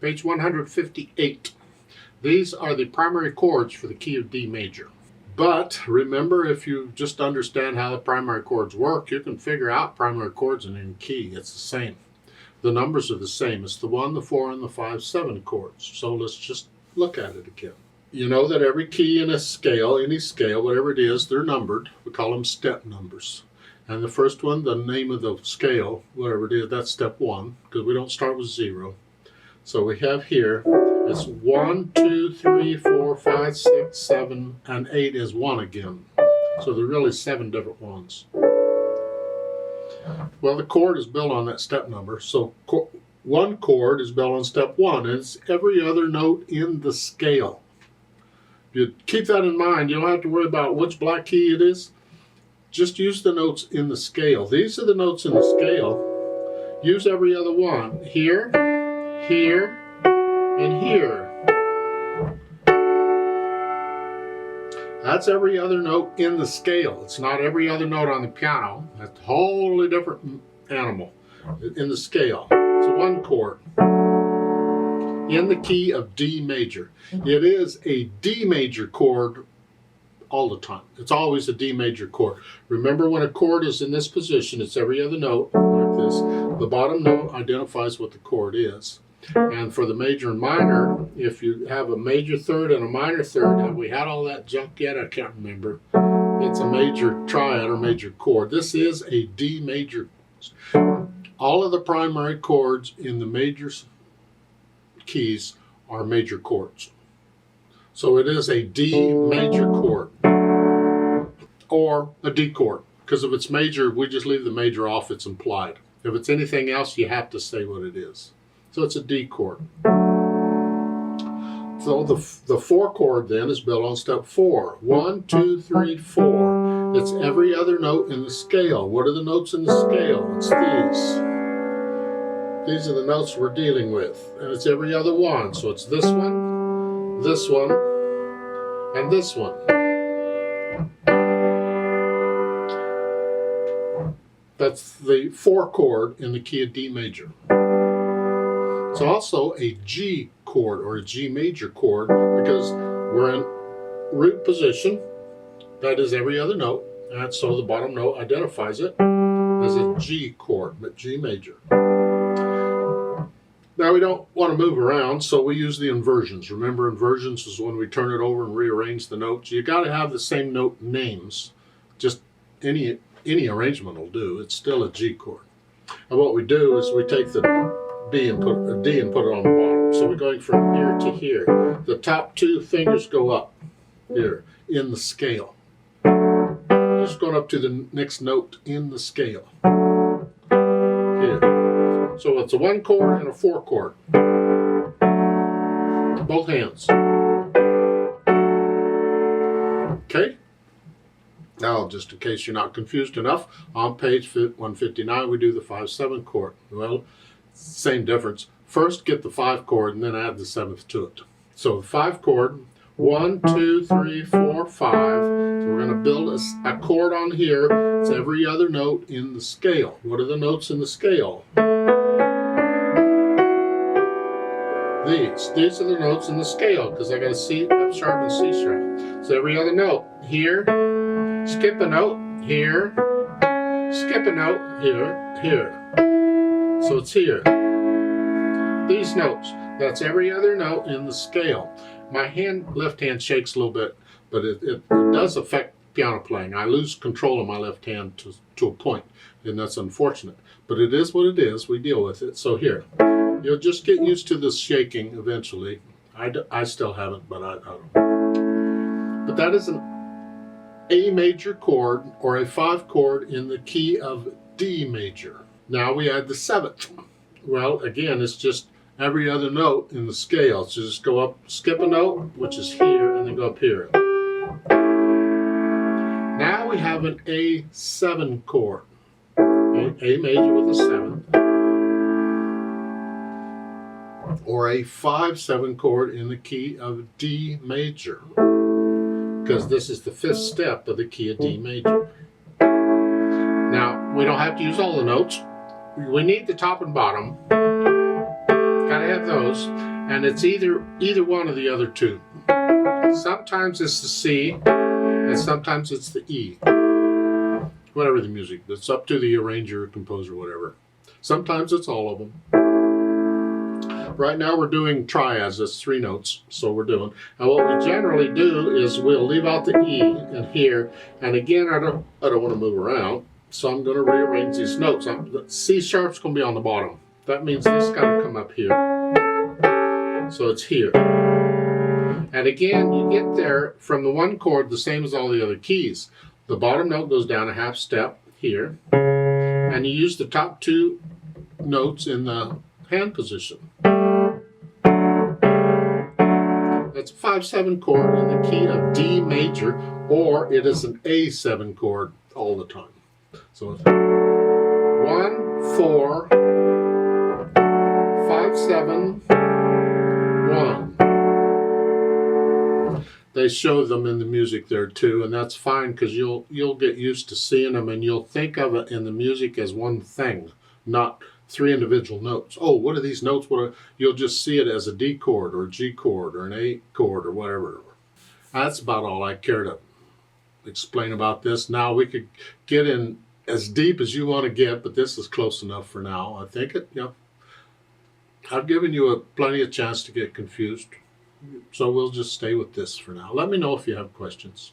Page 158. These are the primary chords for the key of D major. But remember, if you just understand how the primary chords work, you can figure out primary chords in any key. It's the same. The numbers are the same. It's the 1, the 4, and the 5, 7 chords. So let's just look at it again. You know that every key in a scale, any scale, whatever it is, they're numbered. We call them step numbers. And the first one, the name of the scale, whatever it is, that's step 1, because we don't start with 0. So we have here, it's 1, 2, 3, 4, 5, 6, 7, and 8 is 1 again. So there are really 7 different ones. Well, the chord is built on that step number. So one chord is built on step 1, and it's every other note in the scale. If you keep that in mind, you don't have to worry about which black key it is. Just use the notes in the scale. These are the notes in the scale. Use every other one. Here, here, and here. That's every other note in the scale. It's not every other note on the piano. That's a totally different animal in the scale. It's one chord in the key of D major. It is a D major chord all the time. It's always a D major chord. Remember, when a chord is in this position, it's every other note like this. The bottom note identifies what the chord is. And for the major and minor, if you have a major third and a minor third, have we had all that junk yet? I can't remember. It's a major triad or major chord. This is a D major. All of the primary chords in the major keys are major chords. So it is a D major chord or a D chord, because if it's major, we just leave the major off, it's implied. If it's anything else, you have to say what it is. So it's a D chord. So the 4 chord then is built on step 4. 1, 2, 3, 4. It's every other note in the scale. What are the notes in the scale? It's these. These are the notes we're dealing with. And it's every other one. So it's this one, and this one. That's the 4 chord in the key of D major. It's also a G chord or a G major chord because we're in root position. That is every other note. And so the bottom note identifies it as a G chord, but G major. Now we don't want to move around, so we use the inversions. Remember, inversions is when we turn it over and rearrange the notes. You got to have the same note names. Just any arrangement will do. It's still a G chord. And what we do is we take the D and put it on the bottom. So we're going from here to here. The top 2 fingers go up here in the scale. Just going up to the next note in the scale. Here. So it's a 1 chord and a 4 chord. Both hands. Okay? Now, just in case you're not confused enough, on page 159 we do the 5/7 chord. Well, same difference. First get the 5 chord and then add the 7th to it. So the 5 chord, 1, 2, 3, 4, 5. So we're going to build a chord on here. It's every other note in the scale. What are the notes in the scale? These are the notes in the scale, because I got a C, F sharp, and C sharp. So every other note. Here, skip a note, here, skip a note, here, here. So it's here. These notes, that's every other note in the scale. My left hand shakes a little bit, but it does affect piano playing. I lose control of my left hand to a point, and that's unfortunate. But it is what it is. We deal with it. So here. You'll just get used to this shaking eventually. I still haven't, but I don't. But that is an A major chord or a 5 chord in the key of D major. Now we add the 7th. Well, again, it's just every other note in the scale. So just go up, skip a note, which is here, and then go up here. Now we have an A7 chord. A major with a 7th. Or a 5/7 chord in the key of D major, because this is the 5th step of the key of D major. Now, we don't have to use all the notes. We need the top and bottom. Gotta have those. and it's either one of the other two. Sometimes it's the C, and sometimes it's the E. Whatever the music, it's up to the arranger, composer, whatever. Sometimes it's all of them. Right now we're doing triads, that's 3 notes, so we're doing. And what we generally do is we'll leave out the E in here, and again I don't want to move around, so I'm going to rearrange these notes. The C sharp's going to be on the bottom. That means this got to come up here. So it's here. And again, you get there from the 1 chord the same as all the other keys. The bottom note goes down a half step here, and you use the top 2 notes in the hand position. That's a 5/7 chord in the key of D major, or it is an A7 chord all the time. So it's 1, 4, 5, 7, 1. They show them in the music there too, and that's fine because you'll get used to seeing them, and you'll think of it in the music as one thing, not 3 individual notes. Oh, what are these notes? You'll just see it as a D chord or a G chord or an A chord or whatever. That's about all I care to explain about this. Now we could get in as deep as you want to get, but this is close enough for now. I think I've given you plenty of chance to get confused, so we'll just stay with this for now. Let me know if you have questions.